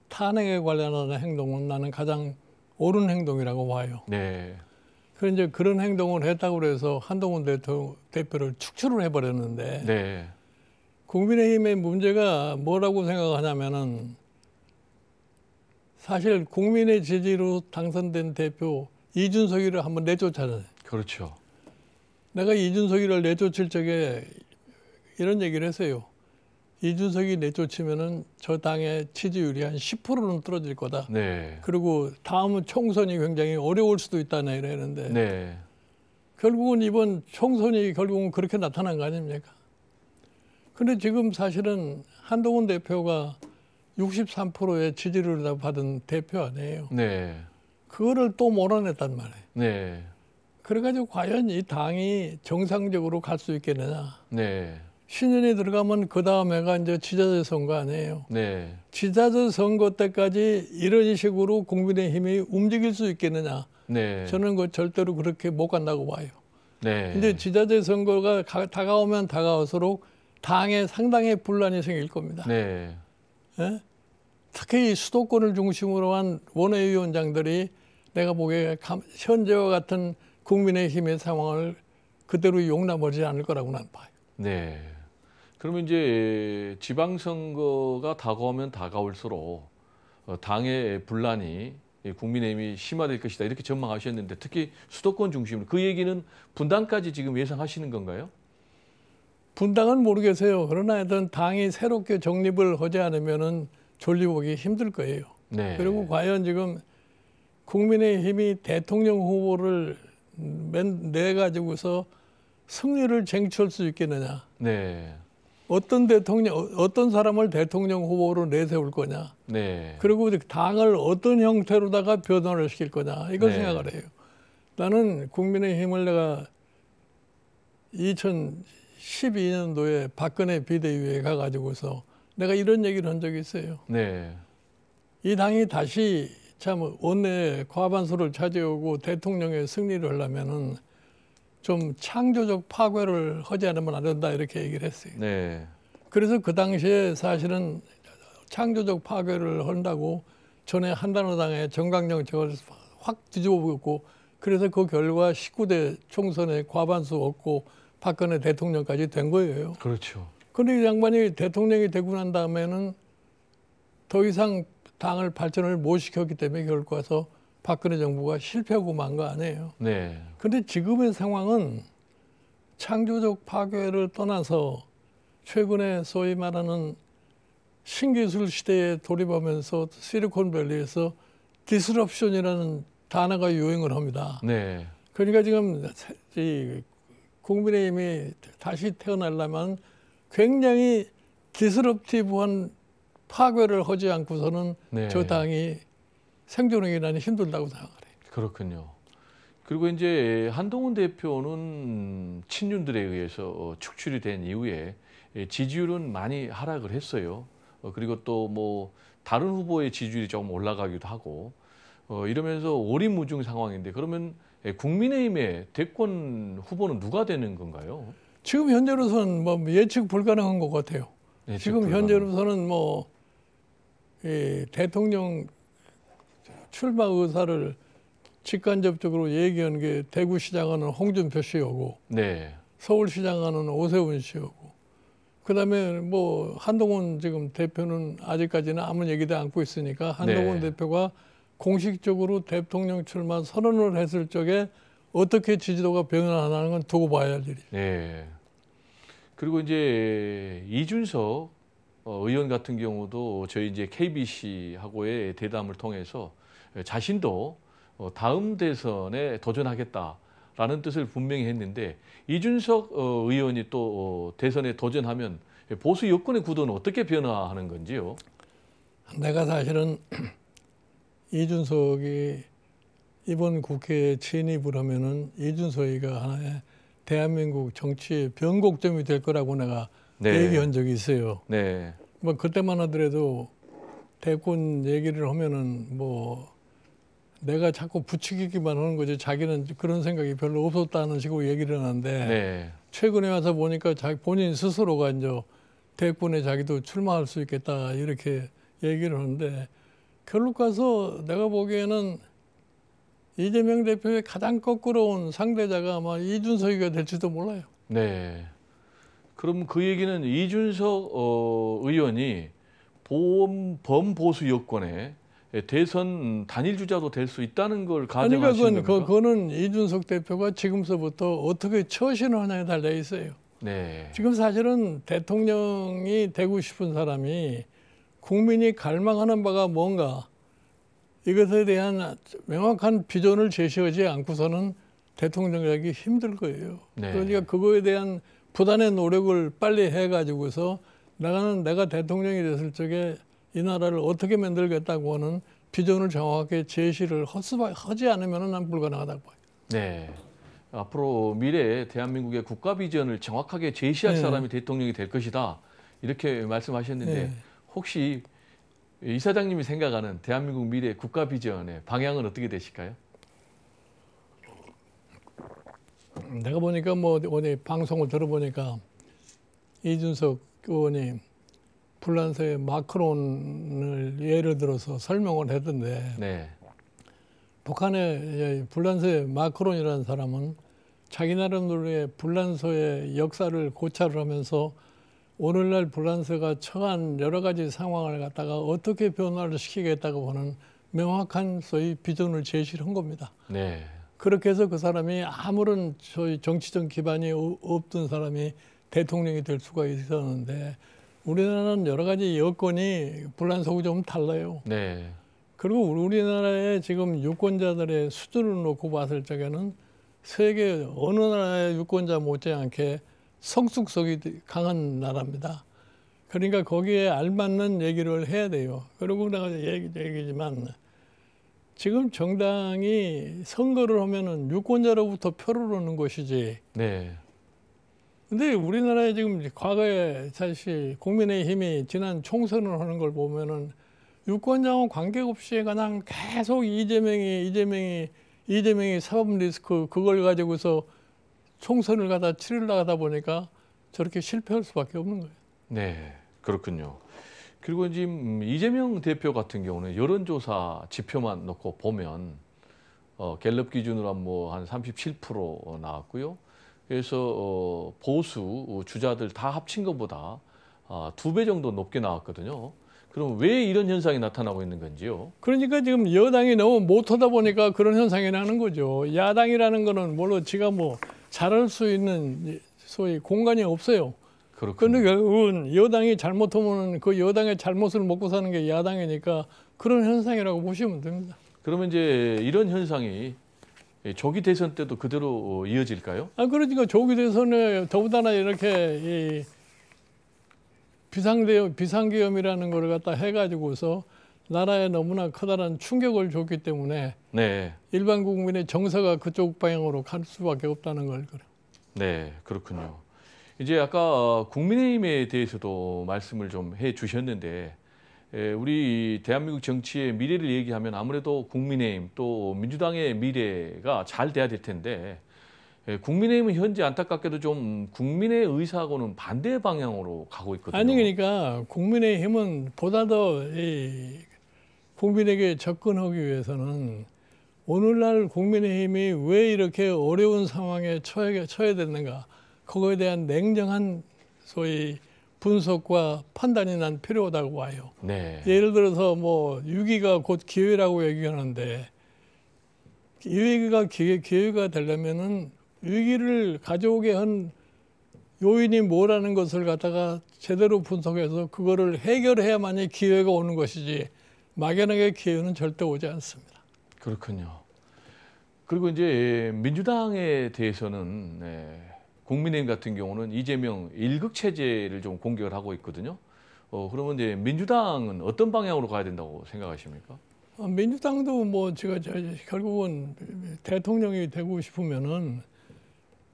탄핵에 관련하는 행동은 나는 가장 옳은 행동이라고 봐요. 네, 그런 이제 그런 행동을 했다고 해서 한동훈 대표를 축출을 해버렸는데 네, 국민의힘의 문제가 뭐라고 생각하냐면은 사실 국민의 지지로 당선된 대표 이준석이를 한번 내쫓았잖아요. 그렇죠. 내가 이준석이를 내쫓을 적에 이런 얘기를 했어요. 이준석이 내쫓으면은 저 당의 지지율이 한 10%는 떨어질 거다. 네, 그리고 다음 총선이 굉장히 어려울 수도 있다네 이랬는데 네, 결국은 이번 총선이 결국은 그렇게 나타난 거 아닙니까? 근데 지금 사실은 한동훈 대표가 63%의 지지를 받은 대표 아니에요. 네, 그거를 또 몰아냈단 말이에요. 네, 그래가지고 과연 이 당이 정상적으로 갈 수 있겠느냐. 네, 신년이 들어가면 그 다음에가 이제 지자체 선거 아니에요. 네, 지자체 선거 때까지 이런 식으로 국민의힘이 움직일 수 있겠느냐. 네, 저는 그 절대로 그렇게 못 간다고 봐요. 네, 근데 지자체 선거가 다가오면 다가올수록 당에 상당히 분란이 생길 겁니다. 네, 예? 특히 이 수도권을 중심으로 한 원외위원장들이 내가 보기에 현재와 같은 국민의힘의 상황을 그대로 용납하지 않을 거라고 난 봐요. 네. 그러면 이제 지방선거가 다가오면 다가올수록 당의 분란이 국민의힘이 심화될 것이다 이렇게 전망하셨는데 특히 수도권 중심으로 그 얘기는 분당까지 지금 예상하시는 건가요? 분당은 모르겠어요. 그러나 하여튼 당이 새롭게 정립을 하지 않으면은 존립하기 힘들 거예요. 네. 그리고 과연 지금 국민의힘이 대통령 후보를 내 가지고서 승리를 쟁취할 수 있겠느냐. 네. 어떤 사람을 대통령 후보로 내세울 거냐. 네. 그리고 당을 어떤 형태로다가 변화를 시킬 거냐. 이걸 네. 생각을 해요. 나는 국민의힘을 내가 2012년도에 박근혜 비대위에 가가지고서 내가 이런 얘기를 한 적이 있어요. 네. 이 당이 다시 참 원내 과반수를 차지하고 대통령의 승리를 하려면은 좀 창조적 파괴를 하지 않으면 안 된다 이렇게 얘기를 했어요. 네. 그래서 그 당시에 사실은 창조적 파괴를 한다고 전에 한단어당의 정강정책을 확 뒤집어보고 그래서 그 결과 19대 총선에 과반수 얻고 박근혜 대통령까지 된 거예요. 그렇죠. 그런데 이 양반이 대통령이 되고 난 다음에는 더 이상 당을 발전을 못 시켰기 때문에 결국 와서 박근혜 정부가 실패하고 만 거 아니에요. 네. 그런데 지금의 상황은 창조적 파괴를 떠나서 최근에 소위 말하는 신기술 시대에 돌입하면서 실리콘밸리에서 디스럽션이라는 단어가 유행을 합니다. 네. 그러니까 지금 이 국민의힘이 다시 태어나려면 굉장히 디스럽티브한 파괴를 하지 않고서는 네. 저 당이 생존하기는 힘들다고 생각해요. 그렇군요. 그리고 이제 한동훈 대표는 친윤들에 의해서 축출이 된 이후에 지지율은 많이 하락을 했어요. 그리고 또 뭐 다른 후보의 지지율이 조금 올라가기도 하고 이러면서 오리무중 상황인데 그러면 국민의힘의 대권 후보는 누가 되는 건가요? 지금 현재로서는 뭐 예측 불가능한 것 같아요. 예측 지금 불가능. 현재로서는 뭐 대통령 출마 의사를 직간접적으로 얘기한 게 대구시장하는 홍준표 씨하고 네. 서울시장하는 오세훈 씨하고 그다음에 뭐 한동훈 지금 대표는 아직까지는 아무 얘기도 않고 있으니까 한동훈 네. 대표가 공식적으로 대통령 출마 선언을 했을 적에 어떻게 지지도가 변화하는 건 두고 봐야 할 일이에요. 네. 그리고 이제 이준석 의원 같은 경우도 저희 이제 KBC하고의 대담을 통해서 자신도 다음 대선에 도전하겠다라는 뜻을 분명히 했는데 이준석 의원이 또 대선에 도전하면 보수 여권의 구도는 어떻게 변화하는 건지요? 내가 사실은 이준석이 이번 국회에 진입을 하면은 이준석이가 하나의 대한민국 정치의 변곡점이 될 거라고 내가 네. 얘기한 적이 있어요. 네. 뭐 그때만 하더라도 대권 얘기를 하면은 뭐 내가 자꾸 부추기기만 하는 거지 자기는 그런 생각이 별로 없었다는 식으로 얘기를 하는데 네. 최근에 와서 보니까 자기 본인 스스로가 이제 대권에 자기도 출마할 수 있겠다 이렇게 얘기를 하는데 결국 가서 내가 보기에는 이재명 대표의 가장 거꾸로운 상대자가 아마 이준석이가 될지도 몰라요. 네. 그럼 그 얘기는 이준석 의원이 범보수 여권의 대선 단일 주자도 될 수 있다는 걸 그러니까 가정하시는 겁니까? 그거는 이준석 대표가 지금서부터 어떻게 처신을 하냐에 달려 있어요. 네. 지금 사실은 대통령이 되고 싶은 사람이 국민이 갈망하는 바가 뭔가 이것에 대한 명확한 비전을 제시하지 않고서는 대통령이라기 힘들 거예요. 네. 그러니까 그거에 대한 부단의 노력을 빨리 해가지고서 내가 대통령이 됐을 적에 이 나라를 어떻게 만들겠다고 하는 비전을 정확하게 제시를 하지 않으면 난 불가능하다고 봐요. 네. 앞으로 미래의 대한민국의 국가 비전을 정확하게 제시할 네. 사람이 대통령이 될 것이다. 이렇게 말씀하셨는데 네. 혹시 이사장님이 생각하는 대한민국 미래 국가 비전의 방향은 어떻게 되실까요? 내가 보니까 뭐 어디 방송을 들어보니까 이준석 의원이 불란서의 마크론을 예를 들어서 설명을 했던데 네. 북한의 불란서의 마크론이라는 사람은 자기 나름대로의 불란서의 역사를 고찰을 하면서 오늘날 불란서가 처한 여러 가지 상황을 갖다가 어떻게 변화를 시키겠다고 하는 명확한 소위 비전을 제시를 한 겁니다. 네. 그렇게 해서 그 사람이 아무런 저희 정치적 기반이 없던 사람이 대통령이 될 수가 있었는데 우리나라는 여러 가지 여건이 불란서하고 좀 달라요. 네. 그리고 우리나라의 지금 유권자들의 수준을 놓고 봤을 적에는 세계 어느 나라의 유권자 못지않게 성숙성이 강한 나라입니다. 그러니까 거기에 알맞는 얘기를 해야 돼요. 그리고 내가 얘기지만 지금 정당이 선거를 하면은 유권자로부터 표를 얻는 것이지. 네. 근데 우리나라에 지금 과거에 사실 국민의힘이 지난 총선을 하는 걸 보면은 유권자와 관계없이 그냥 계속 이재명이 사법 리스크 그걸 가지고서 총선을 가다 치르려다 보니까 저렇게 실패할 수밖에 없는 거예요. 네. 그렇군요. 그리고 지금 이재명 대표 같은 경우는 여론조사 지표만 놓고 보면 갤럽 기준으로 한 37% 나왔고요. 그래서 보수 주자들 다 합친 것보다 2배 정도 높게 나왔거든요. 그럼 왜 이런 현상이 나타나고 있는 건지요? 그러니까 지금 여당이 너무 못하다 보니까 그런 현상이 나는 거죠. 야당이라는 거는 물론 지가 뭐 잘할 수 있는 소위 공간이 없어요. 그렇군요. 그런데 결국은 여당이 잘못하면 그 여당의 잘못을 먹고 사는 게 야당이니까 그런 현상이라고 보시면 됩니다. 그러면 이제 이런 현상이 조기 대선 때도 그대로 이어질까요? 그러니까 조기 대선에 더군다나 이렇게 비상계엄이라는 걸 갖다 해가지고서 나라에 너무나 커다란 충격을 줬기 때문에 네. 일반 국민의 정서가 그쪽 방향으로 갈 수밖에 없다는 걸 그래요. 네, 그렇군요. 이제 아까 국민의힘에 대해서도 말씀을 좀 해 주셨는데 우리 대한민국 정치의 미래를 얘기하면 아무래도 국민의힘 또 민주당의 미래가 잘 돼야 될 텐데 국민의힘은 현재 안타깝게도 좀 국민의 의사하고는 반대 방향으로 가고 있거든요. 아니 그러니까 국민의힘은 보다 더 국민에게 접근하기 위해서는 오늘날 국민의힘이 왜 이렇게 어려운 상황에 처해 됐는가 그거에 대한 냉정한 소위 분석과 판단이 난 필요하다고 봐요. 네. 예를 들어서 뭐 6.2가 곧 기회라고 얘기하는데 위기가 기회가 되려면은 위기를 가져오게 한 요인이 뭐라는 것을 갖다가 제대로 분석해서 그거를 해결해야만이 기회가 오는 것이지 막연하게 기회는 절대 오지 않습니다. 그렇군요. 그리고 이제 민주당에 대해서는 국민의힘 같은 경우는 이재명 일극 체제를 좀 공격을 하고 있거든요. 그러면 이제 민주당은 어떤 방향으로 가야 된다고 생각하십니까? 민주당도 뭐 제가 결국은 대통령이 되고 싶으면은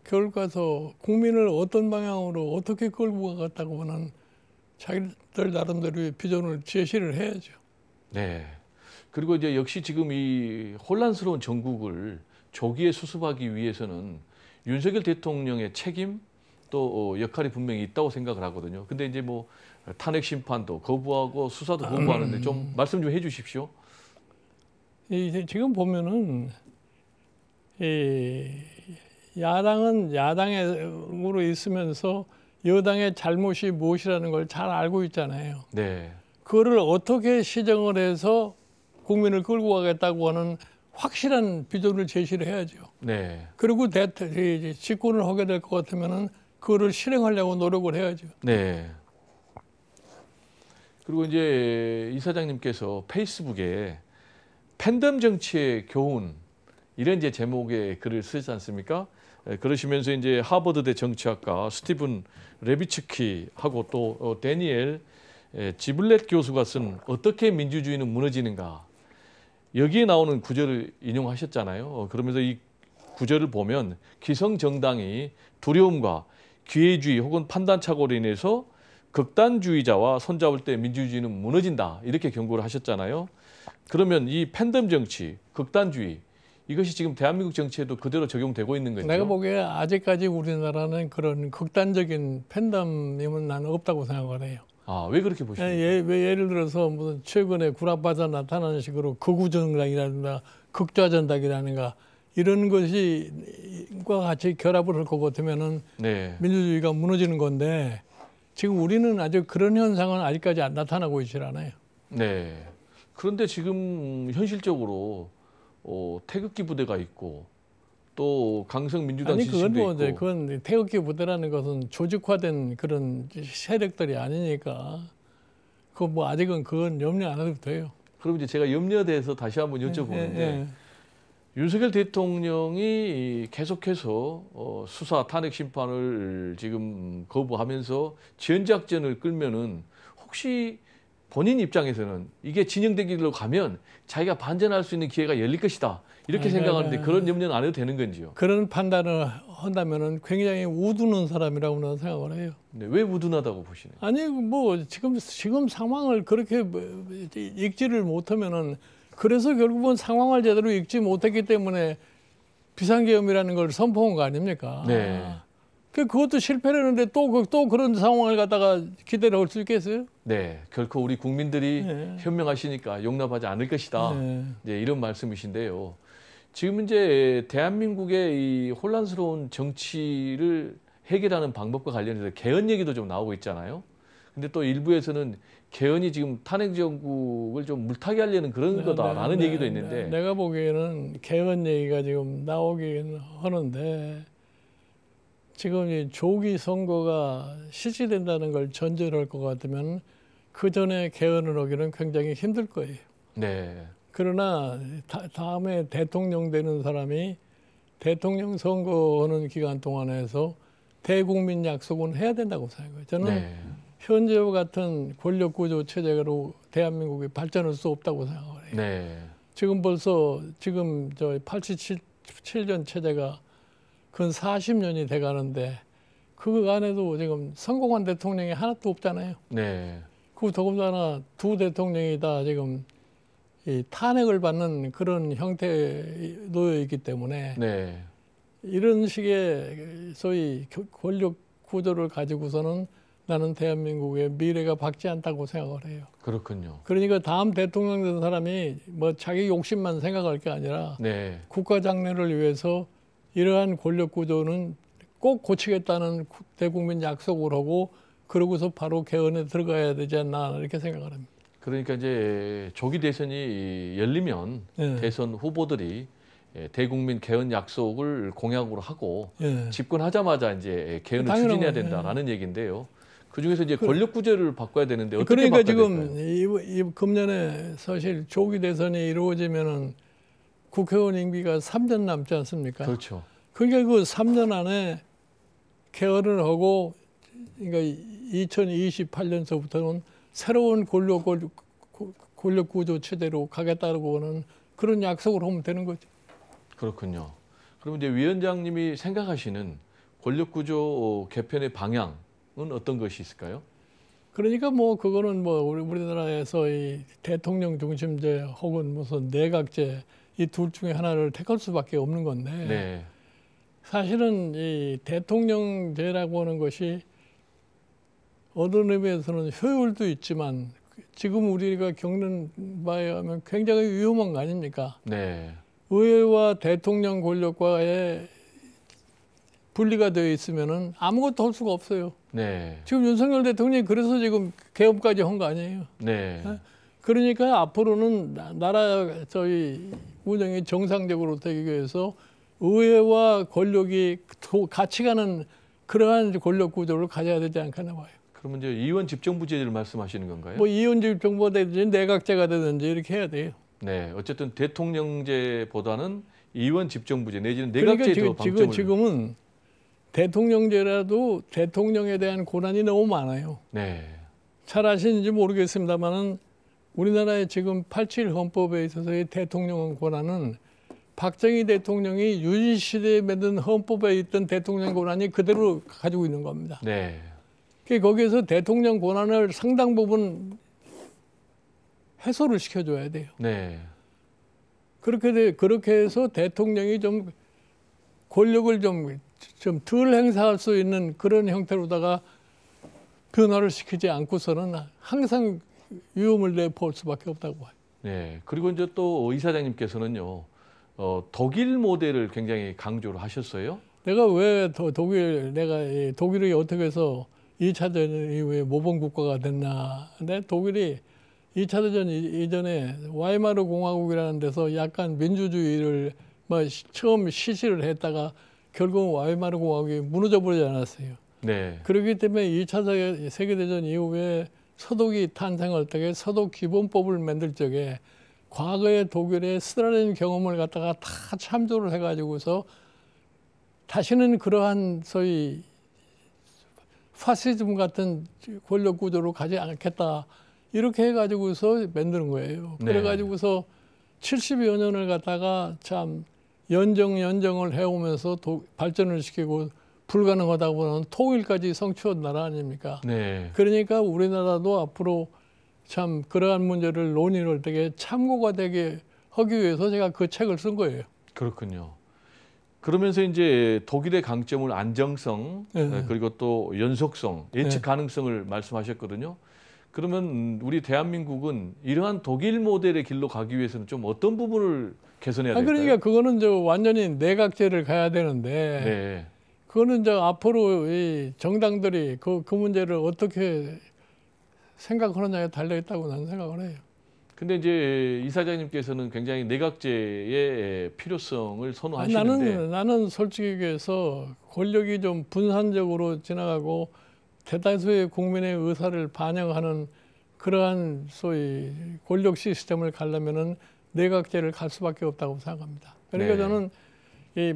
결국 가서 국민을 어떤 방향으로 어떻게 끌고 가겠다고 하는 자기들 나름대로의 비전을 제시를 해야죠. 네. 그리고 이제 역시 지금 이 혼란스러운 전국을 조기에 수습하기 위해서는 윤석열 대통령의 책임 또 역할이 분명히 있다고 생각을 하거든요. 근데 이제 뭐 탄핵 심판도 거부하고 수사도 거부하는데 좀 말씀 좀 해주십시오. 지금 보면은 야당은 야당으로 있으면서 여당의 잘못이 무엇이라는 걸 잘 알고 있잖아요. 네. 그거를 어떻게 시정을 해서 국민을 끌고 가겠다고 하는 확실한 비전을 제시를 해야죠. 네. 그리고 집권을 하게 될 것 같으면은 그거를 실행하려고 노력을 해야죠. 네. 그리고 이제 이사장님께서 페이스북에 팬덤 정치의 교훈 이런 이제 제목의 글을 쓰지 않습니까? 그러시면서 이제 하버드대 정치학과 스티븐 레비츠키하고 또 데니엘 지블렛 교수가 쓴 어떻게 민주주의는 무너지는가 여기에 나오는 구절을 인용하셨잖아요. 그러면서 이 구절을 보면 기성 정당이 두려움과 기회주의 혹은 판단착오로 인해서 극단주의자와 손잡을 때 민주주의는 무너진다 이렇게 경고를 하셨잖아요. 그러면 이 팬덤 정치, 극단주의 이것이 지금 대한민국 정치에도 그대로 적용되고 있는 거죠? 내가 보기에 아직까지 우리나라는 그런 극단적인 팬덤임은 나는 없다고 생각을 해요. 아, 왜 그렇게 보십니까? 예를 들어서 무슨 최근에 구라파자 나타나는 식으로 극우정당이라든가 극좌정당이라든가 이런 것이과 같이 결합을 할 것 같으면은 네. 민주주의가 무너지는 건데 지금 우리는 아직 그런 현상은 아직까지 안 나타나고 있질 않아요. 네. 그런데 지금 현실적으로 태극기 부대가 있고 또 강성 민주당 아니 그건 지지도 뭐 있고. 그건 태극기 부대라는 것은 조직화된 그런 세력들이 아니니까 그 뭐 아직은 그건 염려 안 해도 돼요. 그럼 이제 제가 염려돼서 다시 한번 여쭤보는데 윤석열 대통령이 계속해서 수사 탄핵 심판을 지금 거부하면서 지연작전을 끌면은 혹시 본인 입장에서는 이게 진영된 길로 가면 자기가 반전할 수 있는 기회가 열릴 것이다 이렇게 생각하는데 그런 염려는 안 해도 되는 건지요? 그런 판단을 한다면은 굉장히 우두는 사람이라고 저는 생각을 해요. 네, 왜 우둔하다고 보시나요? 아니 뭐 지금 상황을 그렇게 읽지를 못하면은 그래서 결국은 상황을 제대로 읽지 못했기 때문에 비상계엄이라는 걸 선포한 거 아닙니까? 네. 그것도 실패를 했는데 또 그런 상황을 갖다가 기대를 할 수 있겠어요? 네, 결코 우리 국민들이 네. 현명하시니까 용납하지 않을 것이다. 네. 네, 이런 말씀이신데요. 지금 이제 대한민국의 이 혼란스러운 정치를 해결하는 방법과 관련해서 개헌 얘기도 좀 나오고 있잖아요. 근데 또 일부에서는 개헌이 지금 탄핵 정국을 좀 물타기 하려는 그런 거다라는 얘기도 있는데. 내가 보기에는 개헌 얘기가 지금 나오긴 하는데 지금 이 조기 선거가 실시된다는 걸 전제로 할 것 같으면 그 전에 개헌을 하기는 굉장히 힘들 거예요. 네. 그러나 다음에 대통령 되는 사람이 대통령 선거하는 기간 동안에서 대국민 약속은 해야 된다고 생각해요. 저는 네. 현재와 같은 권력구조 체제로 대한민국이 발전할 수 없다고 생각을 해요. 네. 지금 벌써 저 87년 체제가 근 40년이 돼가는데 그 안에도 지금 성공한 대통령이 하나도 없잖아요. 네. 더군다나 두 대통령이 다 지금 이 탄핵을 받는 그런 형태에 놓여 있기 때문에 네. 이런 식의 소위 권력 구조를 가지고서는 나는 대한민국의 미래가 밝지 않다고 생각을 해요. 그렇군요. 그러니까 다음 대통령 된 사람이 뭐 자기 욕심만 생각할 게 아니라 네. 국가 장래를 위해서 이러한 권력 구조는 꼭 고치겠다는 대국민 약속을 하고 그러고서 바로 개헌에 들어가야 되지 않나 이렇게 생각을 합니다. 그러니까 이제 조기 대선이 열리면 예. 대선 후보들이 대국민 개헌 약속을 공약으로 하고 예. 집권하자마자 이제 개헌을 당연한 추진해야 거예요. 된다라는 얘기인데요. 그 중에서 이제 권력 구조를 바꿔야 되는데 어떻게 그러니까 바꿔야 지금 될까요? 이 금년에 사실 조기 대선이 이루어지면은 국회의원 임기가 3년 남지 않습니까? 그렇죠. 그러니까 그 3년 안에 개헌을 하고 그러니까 2028년서부터는 새로운 권력 구조 체제로 가겠다고 하는 그런 약속을 하면 되는 거죠. 그렇군요. 그럼 이제 위원장님이 생각하시는 권력 구조 개편의 방향은 어떤 것이 있을까요? 그러니까 뭐 그거는 뭐 우리나라에서 이 대통령 중심제 혹은 무슨 내각제 이 둘 중에 하나를 택할 수밖에 없는 건데 네. 사실은 이 대통령제라고 하는 것이 어떤 의미에서는 효율도 있지만 지금 우리가 겪는 바에 하면 굉장히 위험한 거 아닙니까? 네. 의회와 대통령 권력과의 분리가 되어 있으면은 아무것도 할 수가 없어요. 네. 지금 윤석열 대통령이 그래서 지금 개업까지 한 거 아니에요. 네. 그러니까 앞으로는 나라 저희 운영이 정상적으로 되기 위해서 의회와 권력이 같이 가는 그러한 권력 구조를 가져야 되지 않겠나 봐요. 그러면 이제 의원 집정부제를 말씀하시는 건가요? 뭐 이원집 정부가 되든지 내각제가 되든지 이렇게 해야 돼요. 네. 어쨌든 대통령제보다는 의원 집정부제 내지는 그러니까 내각제에 더 방점을. 지금은 대통령제라도 대통령에 대한 고난이 너무 많아요. 네. 잘 아시는지 모르겠습니다만은 우리나라의 지금 87 헌법에 있어서의 대통령 권한은 박정희 대통령이 유신 시대에 만든 헌법에 있던 대통령 권한이 그대로 가지고 있는 겁니다. 네. 그러니까 거기에서 대통령 권한을 상당 부분 해소를 시켜줘야 돼요. 네. 그렇게 해서 대통령이 좀 권력을 좀 덜 행사할 수 있는 그런 형태로다가 변화를 시키지 않고서는 항상 위험을 내볼 수밖에 없다고 봐요. 네. 그리고 이제 또 이사장님께서는요, 독일 모델을 굉장히 강조를 하셨어요. 내가 왜 독일이 어떻게 해서 2차 대전 이후에 모범 국가가 됐나. 근데 독일이 2차 대전 이전에 와이마르 공화국이라는 데서 약간 민주주의를 처음 시시를 했다가 결국 와이마르 공화국이 무너져 버리지 않았어요. 네. 그렇기 때문에 2차 세계대전 이후에 서독이 탄생할 때 서독 기본법을 만들 적에 과거의 독일의 스탈린 경험을 갖다가 다 참조를 해가지고서 다시는 그러한 소위 파시즘 같은 권력 구조로 가지 않겠다 이렇게 해가지고서 만드는 거예요. 네. 그래가지고서 70여 년을 갖다가 참 연정을 해오면서 발전을 시키고 불가능하다고 하는 통일까지 성취한 나라 아닙니까? 네. 그러니까 우리나라도 앞으로 참 그러한 문제를 논의할 때 참고가 되게 하기 위해서 제가 그 책을 쓴 거예요. 그렇군요. 그러면서 이제 독일의 강점을 안정성, 네. 그리고 또 연속성, 예측 네. 가능성을 말씀하셨거든요. 그러면 우리 대한민국은 이러한 독일 모델의 길로 가기 위해서는 좀 어떤 부분을 개선해야 될까요? 그러니까 그거는 완전히 내각제를 가야 되는데 네. 그거는 앞으로 이 정당들이 그 문제를 어떻게 생각하느냐에 달려 있다고 나는 생각을 해요. 근데 이제 이사장님께서는 굉장히 내각제의 필요성을 선호하시는데 나는 솔직히 얘기해서 권력이 좀 분산적으로 지나가고 대다수의 국민의 의사를 반영하는 그러한 소위 권력 시스템을 가려면은 내각제를 갈 수밖에 없다고 생각합니다. 그러니까 네. 저는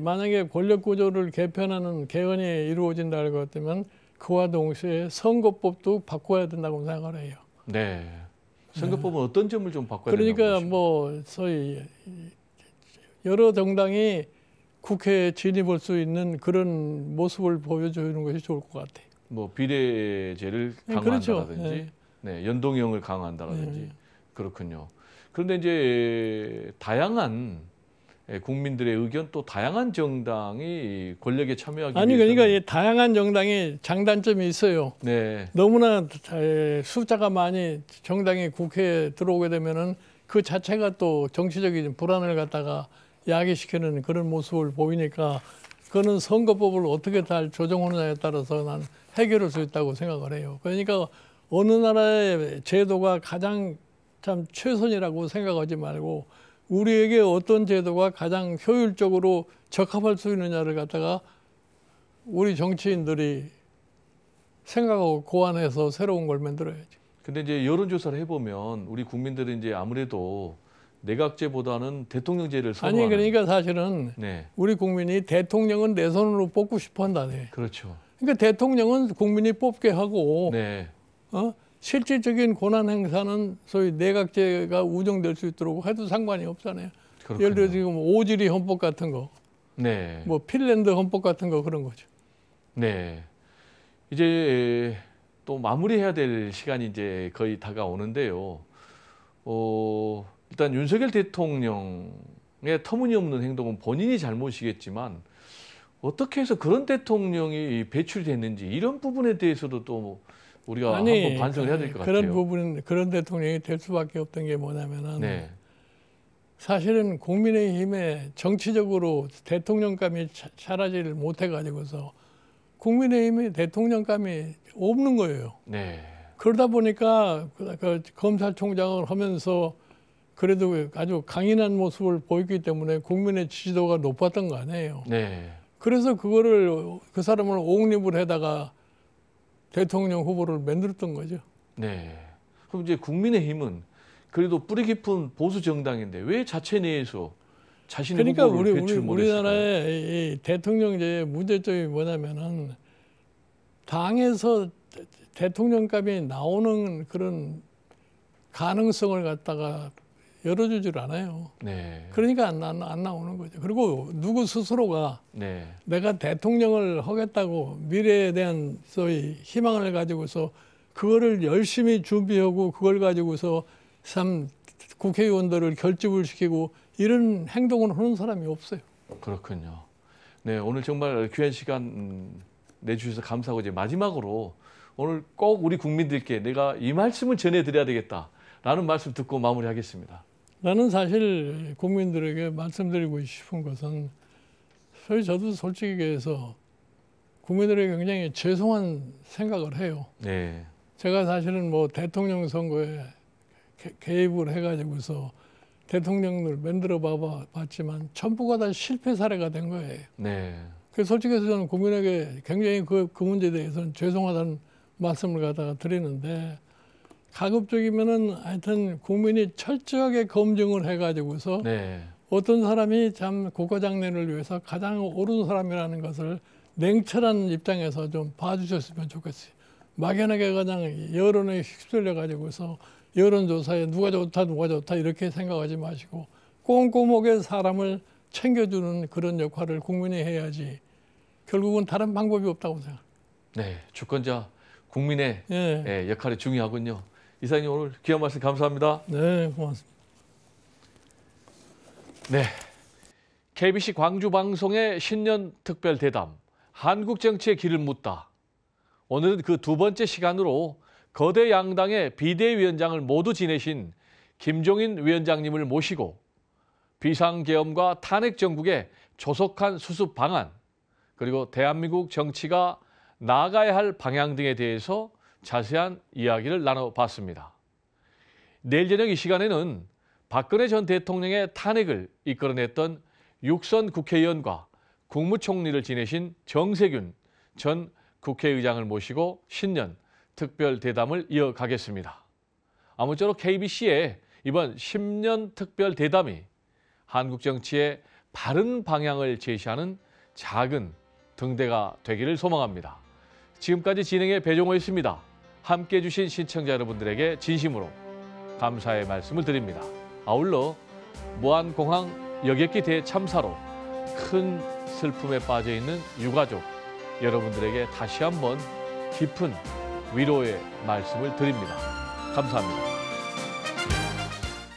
만약에 권력 구조를 개편하는 개헌이 이루어진다고 그랬다면 그와 동시에 선거법도 바꿔야 된다고 생각을 해요. 네. 선거법은 어떤 점을 좀 바꿔야 그러니까 된다고 보십니까? 뭐 소위 여러 정당이 국회에 진입할 수 있는 그런 모습을 보여주는 것이 좋을 것 같아요. 뭐 비례제를 그렇죠. 강화한다든지 네, 연동형을 강화한다든지 네. 그렇군요. 그런데 이제 다양한 국민들의 의견 또 다양한 정당이 권력에 참여하기 아니 위해서는 그러니까 이 다양한 정당이 장단점이 있어요. 네, 너무나 숫자가 많이 정당이 국회에 들어오게 되면은 그 자체가 또 정치적인 불안을 갖다가 야기시키는 그런 모습을 보이니까 그거는 선거법을 어떻게 잘 조정하느냐에 따라서 난 해결할 수 있다고 생각을 해요. 그러니까 어느 나라의 제도가 가장 참 최선이라고 생각하지 말고 우리에게 어떤 제도가 가장 효율적으로 적합할 수 있느냐를 갖다가 우리 정치인들이 생각하고 고안해서 새로운 걸 만들어야지. 근데 이제 여론조사를 해보면 우리 국민들은 이제 아무래도 내각제보다는 대통령제를 아니 선호하는. 그러니까 사실은 네, 우리 국민이 대통령은 내 손으로 뽑고 싶어 한다네. 그렇죠. 그러니까 대통령은 국민이 뽑게 하고 네, 실질적인 권한 행사는 소위 내각제가 운영될 수 있도록 해도 상관이 없잖아요. 그렇군요. 예를 들어 지금 오지리 헌법 같은 거, 네, 뭐 핀란드 헌법 같은 거 그런 거죠. 네. 이제 또 마무리해야 될 시간이 이제 거의 다가오는데요. 일단 윤석열 대통령의 터무니없는 행동은 본인이 잘못이겠지만 어떻게 해서 그런 대통령이 배출됐는지 이런 부분에 대해서도 또 우리가 한번 반성을 해야 될 것 그런 같아요. 부분 그런 대통령이 될 수밖에 없던 게 뭐냐면은 네, 사실은 국민의힘에 정치적으로 대통령감이 사라지를 못해가지고서 국민의힘이 대통령감이 없는 거예요. 네, 그러다 보니까 그 검찰총장을 하면서 그래도 아주 강인한 모습을 보였기 때문에 국민의 지지도가 높았던 거 아니에요. 네, 그래서 그거를 그 사람을 옹립을 해다가 대통령 후보를 만들었던 거죠. 네. 그럼 이제 국민의힘은 그래도 뿌리 깊은 보수 정당인데 왜 자체 내에서 자신의 그러니까 후보를 배출 못했을까요? 우리나라의 이 대통령제의 문제점이 뭐냐면은 당에서 대통령감이 나오는 그런 가능성을 갖다가 열어주질 않아요. 네, 그러니까 안 나오는 거죠. 그리고 누구 스스로가 네, 내가 대통령을 하겠다고 미래에 대한 소위 희망을 가지고서 그거를 열심히 준비하고 그걸 가지고서 참 국회의원들을 결집을 시키고 이런 행동을 하는 사람이 없어요. 그렇군요. 네, 오늘 정말 귀한 시간 내주셔서 감사하고 이제 마지막으로 오늘 꼭 우리 국민들께 내가 이 말씀을 전해드려야 되겠다라는 말씀 듣고 마무리하겠습니다. 나는 사실 국민들에게 말씀드리고 싶은 것은 소위 저도 솔직히 얘기해서 국민들에게 굉장히 죄송한 생각을 해요. 네, 제가 사실은 뭐 대통령 선거에 개입을 해가지고서 대통령을 만들어 봤지만 전부가 다 실패 사례가 된 거예요. 네, 그래서 솔직히 해서 저는 국민에게 굉장히 그 문제에 대해서는 죄송하다는 말씀을 갖다가 드리는데 가급적이면은 하여튼 국민이 철저하게 검증을 해가지고서 네, 어떤 사람이 참 국가장래를 위해서 가장 옳은 사람이라는 것을 냉철한 입장에서 좀 봐주셨으면 좋겠어요. 막연하게 그냥 여론에 휩쓸려 가지고서 여론조사에 누가 좋다 이렇게 생각하지 마시고 꼼꼼하게 사람을 챙겨주는 그런 역할을 국민이 해야지 결국은 다른 방법이 없다고 생각합니다. 네, 주권자 국민의 예. 역할이 중요하군요. 이사님 오늘 귀한 말씀 감사합니다. 네, 고맙습니다. 네, KBC 광주 방송의 신년 특별 대담 한국 정치의 길을 묻다. 오늘은 그 두 번째 시간으로 거대 양당의 비대위원장을 모두 지내신 김종인 위원장님을 모시고 비상계엄과 탄핵 정국의 조속한 수습 방안 그리고 대한민국 정치가 나아가야 할 방향 등에 대해서 자세한 이야기를 나눠봤습니다. 내일 저녁 이 시간에는 박근혜 전 대통령의 탄핵을 이끌어냈던 육선 국회의원과 국무총리를 지내신 정세균 전 국회의장을 모시고 신년 특별 대담을 이어가겠습니다. 아무쪼록 KBC의 이번 10년 특별 대담이 한국 정치의 바른 방향을 제시하는 작은 등대가 되기를 소망합니다. 지금까지 진행의 배종호였습니다. 함께해 주신 시청자 여러분들에게 진심으로 감사의 말씀을 드립니다. 아울러 무안공항 여객기 대참사로 큰 슬픔에 빠져있는 유가족 여러분들에게 다시 한번 깊은 위로의 말씀을 드립니다. 감사합니다.